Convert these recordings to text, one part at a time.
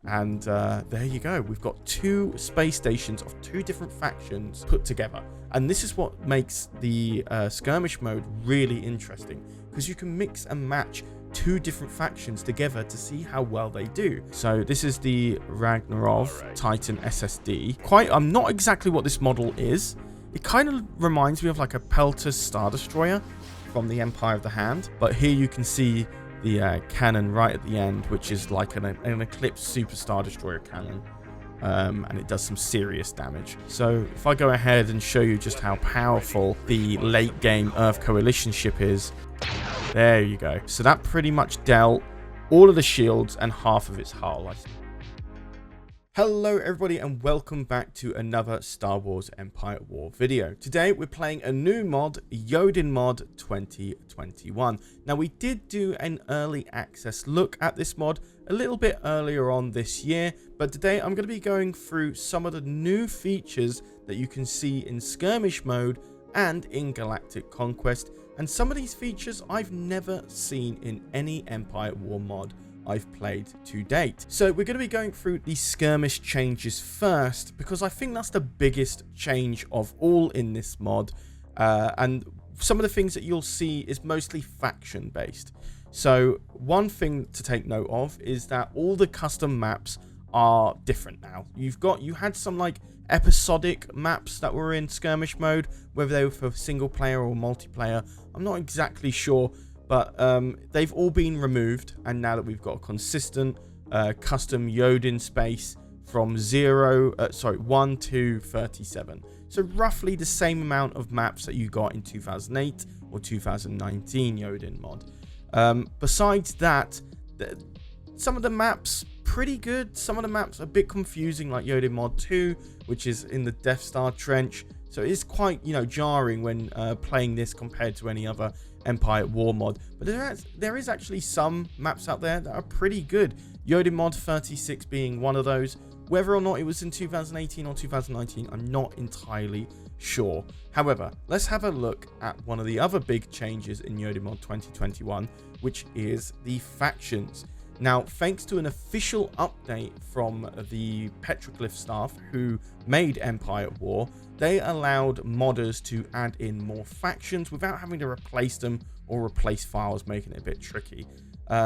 And there you go. We've got 2 space stations of 2 different factions put together. And this is what makes the skirmish mode really interesting, because you can mix and match 2 different factions together to see how well they do. So this is the Ragnarov Titan SSD. I'm not exactly what this model is. It kind of reminds me of like a Pelter Star Destroyer from the Empire of the Hand. But here you can see the cannon right at the end, which is like an Eclipse Super Star Destroyer cannon. And it does some serious damage. So if I go ahead and show you just how powerful the late game Earth Coalition ship is, there you go. So that pretty much dealt all of the shields and half of its hull. Hello everybody and welcome back to another Star Wars Empire at War video. Today we're playing a new mod, YodenMod 2021. Now we did do an early access look at this mod a little bit earlier on this year, but today I'm going to be going through some of the new features that you can see in Skirmish mode and in Galactic Conquest, and some of these features I've never seen in any Empire at War mod I've played to date. So we're going to be going through the skirmish changes first, because I think that's the biggest change of all in this mod, and some of the things that you'll see is mostly faction based. So one thing to take note of is that all the custom maps are different now. You had some like episodic maps that were in skirmish mode, whether they were for single player or multiplayer, I'm not exactly sure. But they've all been removed, and now that we've got a consistent custom Yoden space from 1 to 37. So roughly the same amount of maps that you got in 2008 or 2019 Yoden mod. Besides that, some of the maps pretty good. Some of the maps are a bit confusing, like Yoden mod 2, which is in the Death Star Trench. So it is quite, jarring when playing this compared to any other Empire at War mod. But there is actually some maps out there that are pretty good. YodenMod 36 being one of those. Whether or not it was in 2018 or 2019, I'm not entirely sure. However, let's have a look at one of the other big changes in YodenMod 2021, which is the factions. Now, thanks to an official update from the Petroglyph staff who made Empire at War, they allowed modders to add in more factions without having to replace them or replace files, making it a bit tricky.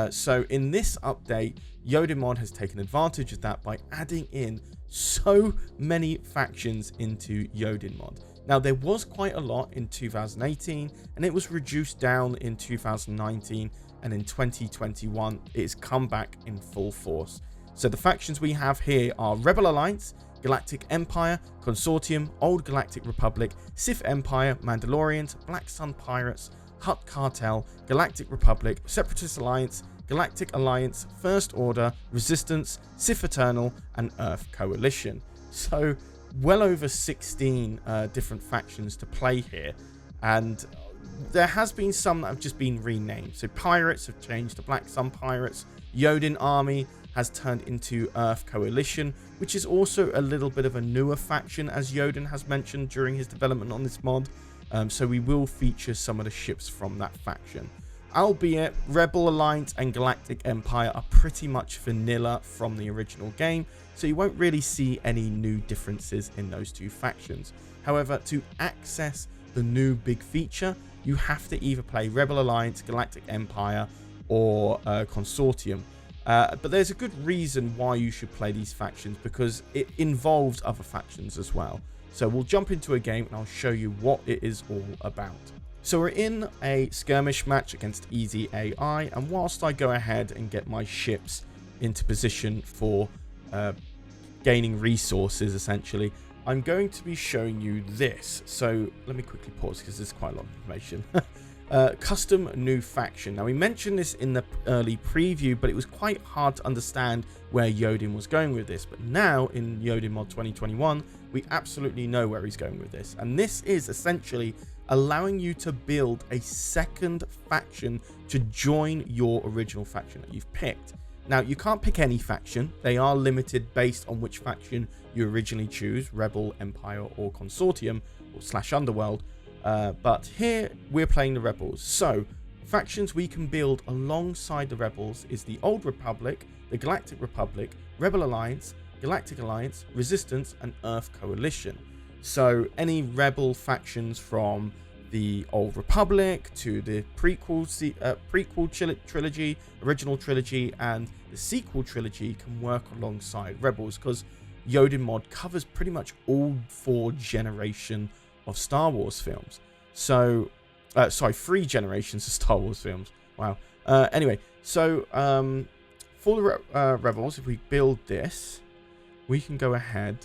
So in this update, YodenMod has taken advantage of that by adding in so many factions into YodenMod. Now, there was quite a lot in 2018, and it was reduced down in 2019, and in 2021, it's come back in full force. So the factions we have here are Rebel Alliance, Galactic Empire, Consortium, Old Galactic Republic, Sith Empire, Mandalorians, Black Sun Pirates, Hutt Cartel, Galactic Republic, Separatist Alliance, Galactic Alliance, First Order, Resistance, Sith Eternal, and Earth Coalition. So well over 16 different factions to play here, and there has been some that have just been renamed. So Pirates have changed to Black Sun Pirates, Yoden Army has turned into Earth Coalition, which is also a little bit of a newer faction, as Yoden has mentioned during his development on this mod. So we will feature some of the ships from that faction. Albeit, Rebel Alliance and Galactic Empire are pretty much vanilla from the original game, so you won't really see any new differences in those two factions. However, to access the new big feature, you have to either play Rebel Alliance, Galactic Empire, or Consortium. But there's a good reason why you should play these factions, because it involves other factions as well. So we'll jump into a game and I'll show you what it is all about. So we're in a skirmish match against Easy AI, and whilst I go ahead and get my ships into position for gaining resources, essentially, I'm going to be showing you this. So let me quickly pause because there's quite a lot of information. Custom new faction. Now, we mentioned this in the early preview, but it was quite hard to understand where Yoden was going with this. But now in YodenMod 2021, we absolutely know where he's going with this. And this is essentially allowing you to build a second faction to join your original faction that you've picked. Now, you can't pick any faction. They are limited based on which faction you originally choose, Rebel, Empire, or Consortium, or / Underworld. But here we're playing the Rebels. So factions we can build alongside the Rebels is the Old Republic, the Galactic Republic, Rebel Alliance, Galactic Alliance, Resistance, and Earth Coalition. So any rebel factions from the Old Republic to the prequel trilogy, original trilogy, and the sequel trilogy can work alongside rebels, because YodenMod covers pretty much all 4 generations of Star Wars films. So, sorry, 3 generations of Star Wars films. Wow. Anyway, so for the rebels, if we build this, we can go ahead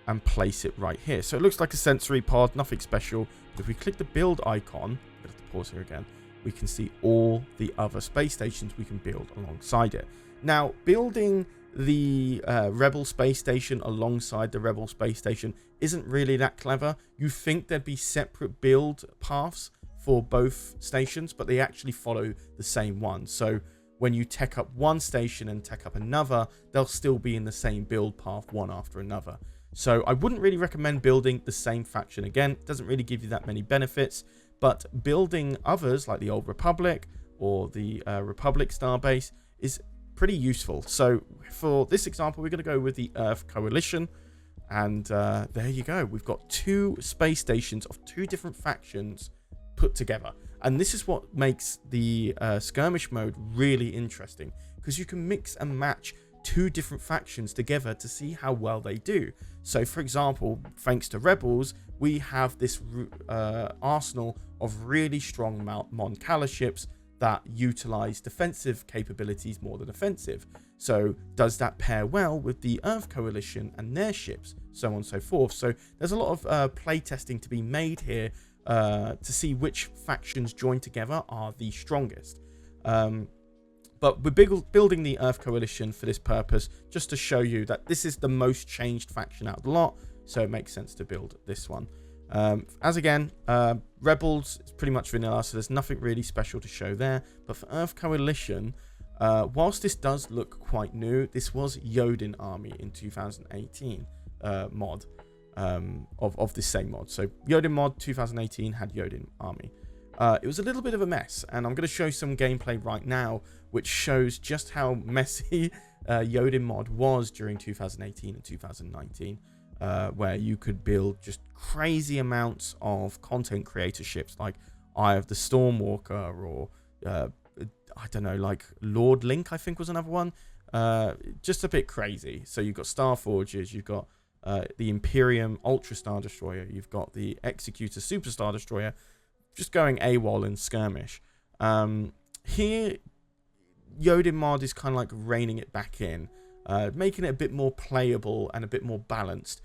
and place it right here. So it looks like a sensory pod, nothing special. But if we click the build icon, I'm going to have to pause here again, we can see all the other space stations we can build alongside it. Now, building the Rebel space station alongside the Rebel space station isn't really that clever. You think there'd be separate build paths for both stations, but they actually follow the same one. So when you tech up one station and tech up another, they'll still be in the same build path, one after another. So I wouldn't really recommend building the same faction again. It doesn't really give you that many benefits, but building others like the Old Republic or the Republic Starbase is pretty useful. So for this example, we're going to go with the Earth Coalition, and there you go. We've got 2 space stations of 2 different factions put together, and this is what makes the skirmish mode really interesting, because you can mix and match 2 different factions together to see how well they do. So for example, thanks to Rebels, we have this arsenal of really strong Mon Cala ships that utilize defensive capabilities more than offensive. So does that pair well with the Earth Coalition and their ships, so on and so forth. So there's a lot of play testing to be made here to see which factions joined together are the strongest. But we're building the Earth Coalition for this purpose, just to show you that this is the most changed faction out of the lot, so it makes sense to build this one. As again, Rebels is pretty much vanilla, so there's nothing really special to show there. But for Earth Coalition, whilst this does look quite new, this was Yoden Army in 2018 mod of this same mod. So YodenMod 2018 had Yoden Army. It was a little bit of a mess, and I'm going to show some gameplay right now which shows just how messy YodenMod was during 2018 and 2019, where you could build just crazy amounts of content creator ships like Eye of the Stormwalker, or I don't know, like Lord Link I think was another one. Just a bit crazy. So you've got Starforgers, you've got the Imperium Ultra Star Destroyer, you've got the Executor Super Star Destroyer, just going AWOL in Skirmish. Here, YodenMod is kind of like reining it back in, making it a bit more playable and a bit more balanced,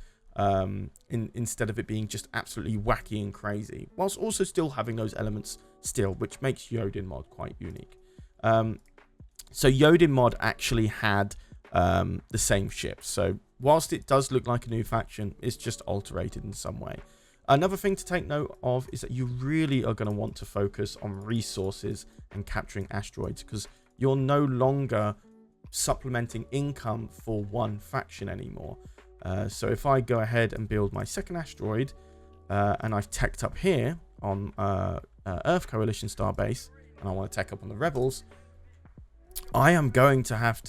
instead of it being just absolutely wacky and crazy, whilst also still having those elements still, which makes YodenMod quite unique. So YodenMod actually had the same ships, so whilst it does look like a new faction, it's just alterated in some way. Another thing to take note of is that you really are going to want to focus on resources and capturing asteroids, because you're no longer supplementing income for one faction anymore. So if I go ahead and build my second asteroid, and I've teched up here on Earth Coalition Starbase, and I want to tech up on the Rebels, I am going to have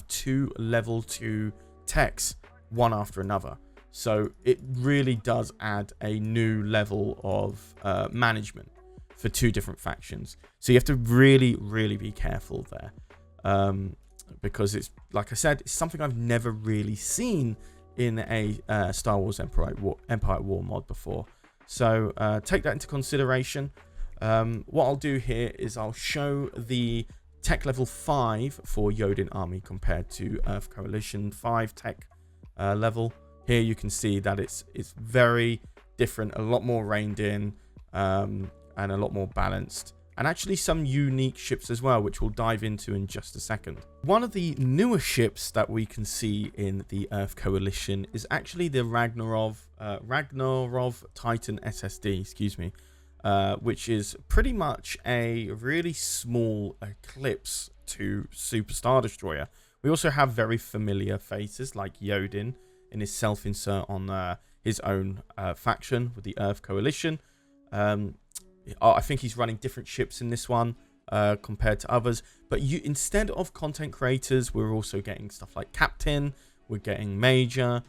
2 level 2 techs, one after another. So it really does add a new level of management for 2 different factions. So you have to really, really be careful there. Because it's, like I said, it's something I've never really seen in a Star Wars Empire War mod before. So take that into consideration. What I'll do here is I'll show the tech level 5 for Yoden Army compared to Earth Coalition 5 tech level. Here you can see that it's very different, a lot more reined in, and a lot more balanced. And actually some unique ships as well, which we'll dive into in just a second. One of the newer ships that we can see in the Earth Coalition is actually the Ragnarov Titan SSD, which is pretty much a really small eclipse to Super Star Destroyer. We also have very familiar faces like Yoden in his self-insert on his own faction with the Earth Coalition. I think he's running different ships in this one. compared to others. But instead of content creators, we're also getting stuff like Captain, we're getting Major,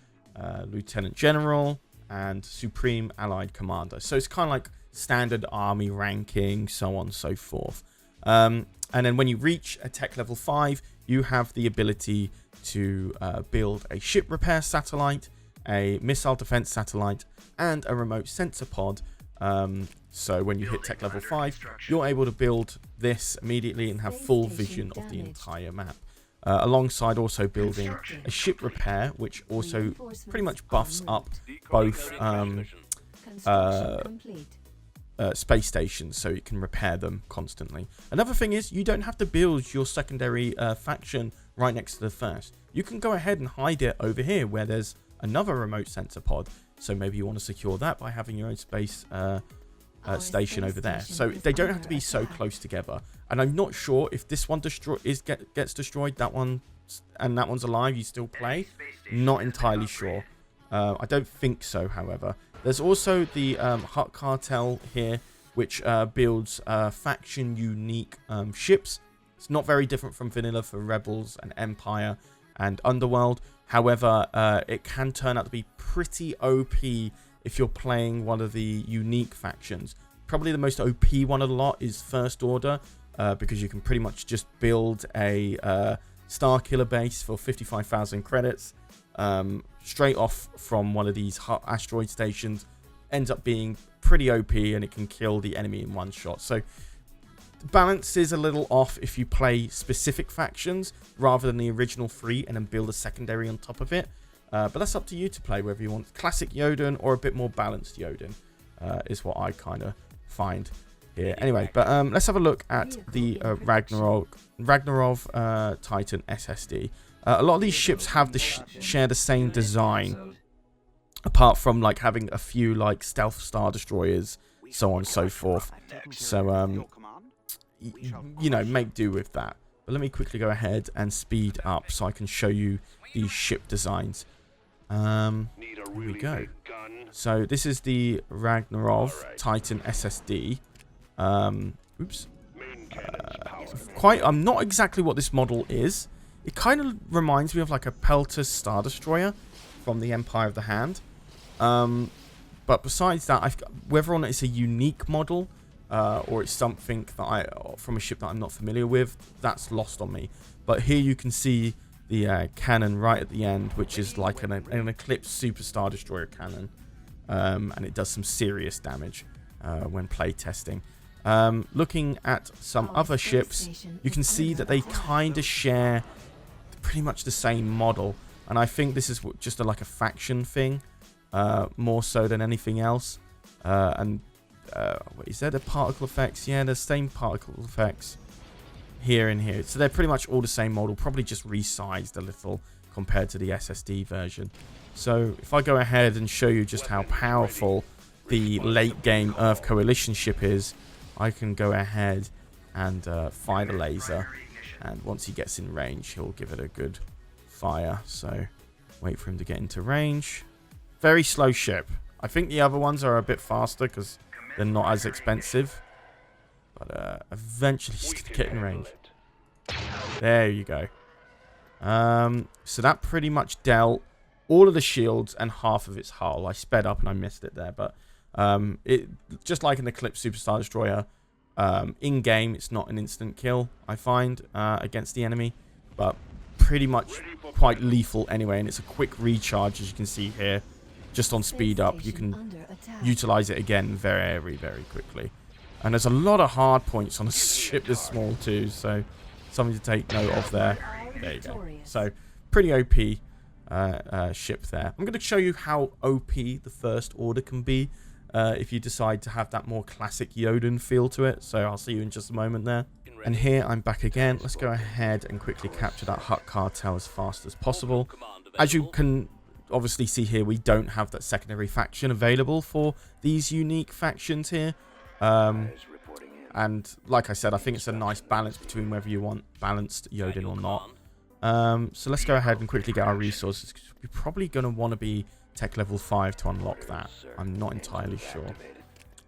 Lieutenant General, and Supreme Allied Commander. So it's kind of like standard army ranking, so on and so forth. And then when you reach a tech level 5, you have the ability to build a ship repair satellite, a missile defense satellite, and a remote sensor pod. So when you hit tech level 5, you're able to build this immediately and have full vision of the entire map. Alongside also building a ship repair, which also pretty much buffs up both space stations, so you can repair them constantly. Another thing is, you don't have to build your secondary faction right next to the first. You can go ahead and hide it over here where there's another remote sensor pod. So maybe you want to secure that by having your own space station over there. So they don't have to be so close together. And I'm not sure if this one gets destroyed, that one and that one's alive, you still play. Not entirely sure. I don't think so, however. There's also the Hut Cartel here, which builds faction unique ships. It's not very different from vanilla for Rebels and Empire and Underworld. However, it can turn out to be pretty OP if you're playing one of the unique factions. Probably the most OP one of the lot is First Order, because you can pretty much just build a Star Killer base for 55,000 credits straight off from one of these asteroid stations. Ends up being pretty OP, and it can kill the enemy in one shot. So the balance is a little off if you play specific factions rather than the original 3 and then build a secondary on top of it. But that's up to you to play, whether you want classic Yoden or a bit more balanced Yoden, is what I kind of find here. Anyway, but let's have a look at the Ragnarov Titan SSD. A lot of these ships have share the same design, apart from like having a few like stealth star destroyers, so on and so forth. So you know, make do with that. But let me quickly go ahead and speed up so I can show you these ship designs. Here we go. So this is the Ragnarov Titan SSD. Oops. I'm not exactly what this model is. It kind of reminds me of like a Peltas Star Destroyer from the Empire of the Hand. But besides that, whether or not it's a unique model or it's something that from a ship that I'm not familiar with, that's lost on me. But here you can see the cannon right at the end, which is like an Eclipse Super Star Destroyer cannon, and it does some serious damage when play testing. Looking at some other ships, you can see that they kind of share pretty much the same model, and I think this is just like a faction thing, more so than anything else. Is there the particle effects? Yeah, the same particle effects here and here, so they're pretty much all the same model, probably just resized a little compared to the SSD version. So if I go ahead and show you just how powerful the late game Earth Coalition ship is, I can go ahead and fire the laser, and once he gets in range, he'll give it a good fire. So wait for him to get into range. Very slow ship. I think the other ones are a bit faster because they're not as expensive, but eventually he's going to get in range. There you go. So that pretty much dealt all of the shields and half of its hull. I sped up and I missed it there, but it just like an Eclipse Superstar Destroyer, in game it's not an instant kill, I find, against the enemy, but pretty much quite lethal anyway, and it's a quick recharge, as you can see here. Just on speed up, you can utilize it again very, very quickly. And there's a lot of hard points on a ship this small too, so something to take note of there. There you go. So pretty OP ship there. I'm going to show you how OP the First Order can be if you decide to have that more classic Yoden feel to it. So I'll see you in just a moment there. And here I'm back again. Let's go ahead and quickly capture that Hut Cartel as fast as possible. As you can obviously see here, we don't have that secondary faction available for these unique factions here. And like I said, I think it's a nice balance between whether you want balanced Yoden or not. So let's go ahead and quickly get our resources. You're probably going to want to be tech level 5 to unlock that. I'm not entirely sure.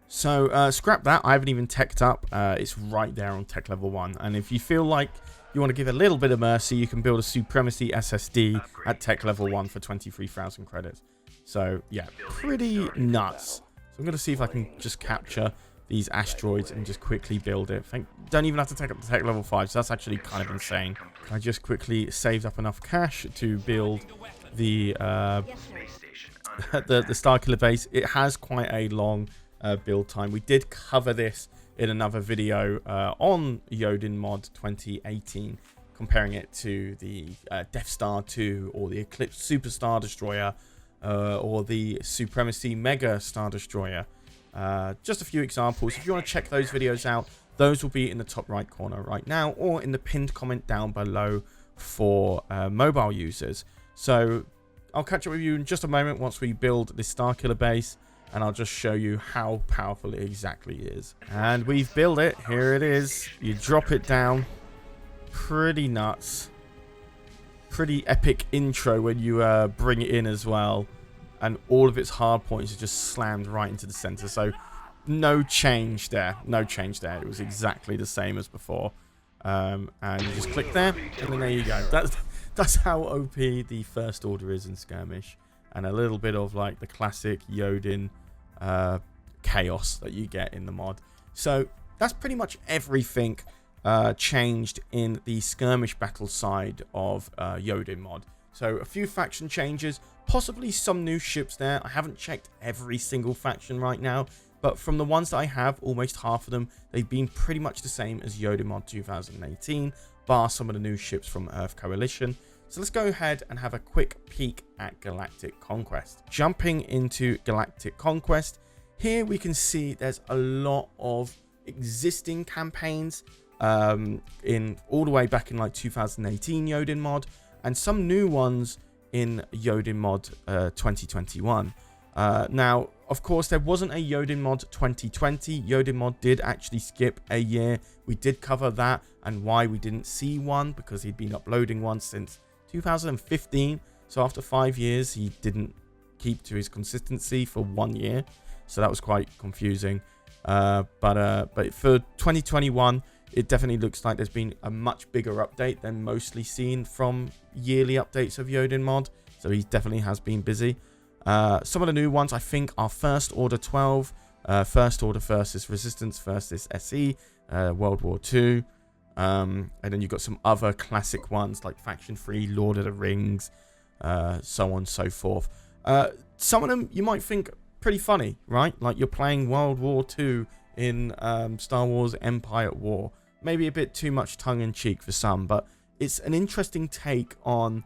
So scrap that. I haven't even teched up. It's right there on tech level 1. And if you feel like you want to give a little bit of mercy, you can build a Supremacy SSD at tech level 1 for 23,000 credits. So yeah, pretty nuts. So I'm going to see if I can just capture these asteroids and just quickly build it. Don't even have to take up the tech level 5, so that's actually kind of insane. I just quickly saved up enough cash to build the the Starkiller base. It has quite a long build time. We did cover this in another video on YodenMod 2018, comparing it to the Death Star 2 or the Eclipse Super Star Destroyer or the Supremacy Mega Star Destroyer. Just a few examples. If you want to check those videos out, those will be in the top right corner right now, or in the pinned comment down below for mobile users. So I'll catch up with you in just a moment once we build this Starkiller base, and I'll just show you how powerful it exactly is. And we've built it. Here it is. You drop it down. Pretty nuts. Pretty epic intro when you bring it in as well. And all of its hard points are just slammed right into the center. So no change there. No change there. It was exactly the same as before. And you just click there, and then there you go. That's how OP the First Order is in Skirmish. And a little bit of like the classic Yoden chaos that you get in the mod. So that's pretty much everything changed in the Skirmish battle side of YodenMod. So a few faction changes, possibly some new ships there. I haven't checked every single faction right now, but from the ones that I have, almost half of them, they've been pretty much the same as YodenMod 2018, bar some of the new ships from Earth Coalition. So let's go ahead and have a quick peek at Galactic Conquest. Jumping into Galactic Conquest, here we can see there's a lot of existing campaigns in all the way back in like 2018 YodenMod, and some new ones in YodenMod 2021. Now, of course, there wasn't a YodenMod 2020. YodenMod did actually skip a year. We did cover that and why we didn't see one, because he'd been uploading one since 2015. So after 5 years, he didn't keep to his consistency for 1 year. So that was quite confusing. But for 2021, it definitely looks like there's been a much bigger update than mostly seen from yearly updates of YodenMod. So he definitely has been busy. Some of the new ones, I think, are First Order 12, First Order versus Resistance versus SE, World War II. And then you've got some other classic ones like Faction 3, Lord of the Rings, so on and so forth. Some of them you might think pretty funny, right? Like you're playing World War II in Star Wars Empire at War. Maybe a bit too much tongue-in-cheek for some, but it's an interesting take on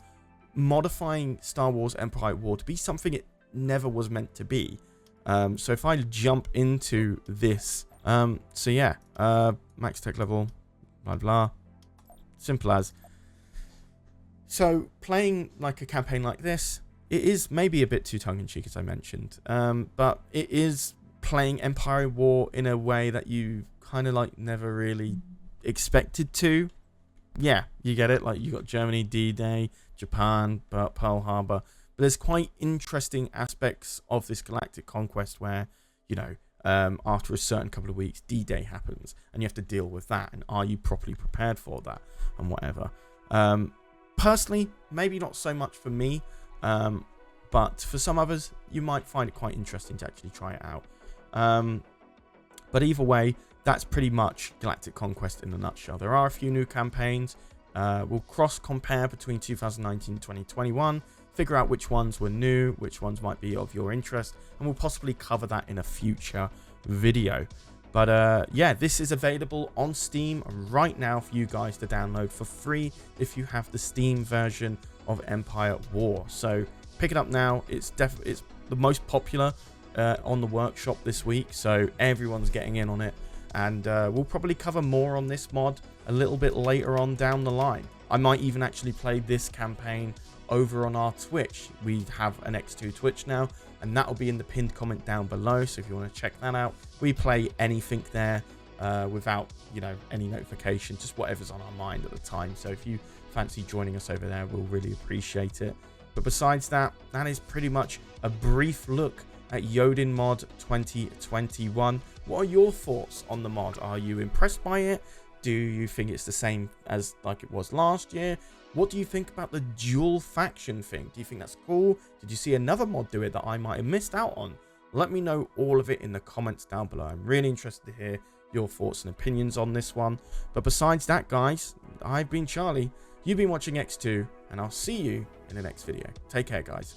modifying Star Wars Empire at War to be something it never was meant to be. So if I jump into this, so yeah, max tech level, blah blah, simple as. So playing like a campaign like this, it is maybe a bit too tongue-in-cheek, as I mentioned, but it is playing Empire at War in a way that you kind of like never really expected to. Yeah, you get it. Like you got Germany, D-Day, Japan, Pearl Harbor. But there's quite interesting aspects of this Galactic Conquest where, you know, after a certain couple of weeks, D-Day happens, and you have to deal with that. And are you properly prepared for that, and whatever. Personally, maybe not so much for me, but for some others, you might find it quite interesting to actually try it out. But either way, that's pretty much Galactic Conquest in a nutshell. There are a few new campaigns. We'll cross-compare between 2019 and 2021, figure out which ones were new, which ones might be of your interest, and we'll possibly cover that in a future video. But yeah, this is available on Steam right now for you guys to download for free if you have the Steam version of Empire at War. So pick it up now. It's the most popular on the workshop this week, so everyone's getting in on it. And we'll probably cover more on this mod a little bit later on down the line. I might even actually play this campaign over on our Twitch. We have an EcksToo Twitch now, and that will be in the pinned comment down below. So if you want to check that out, we play anything there without, you know, any notification, just whatever's on our mind at the time. So if you fancy joining us over there, we'll really appreciate it. But besides that, that is pretty much a brief look at YodenMod 2021. What are your thoughts on the mod? Are you impressed by it? Do you think it's the same as like it was last year? What do you think about the dual faction thing? Do you think that's cool? Did you see another mod do it that I might have missed out on? Let me know all of it in the comments down below. I'm really interested to hear your thoughts and opinions on this one. But besides that, guys, I've been Charlie. You've been watching EcksToo, and I'll see you in the next video. Take care, guys.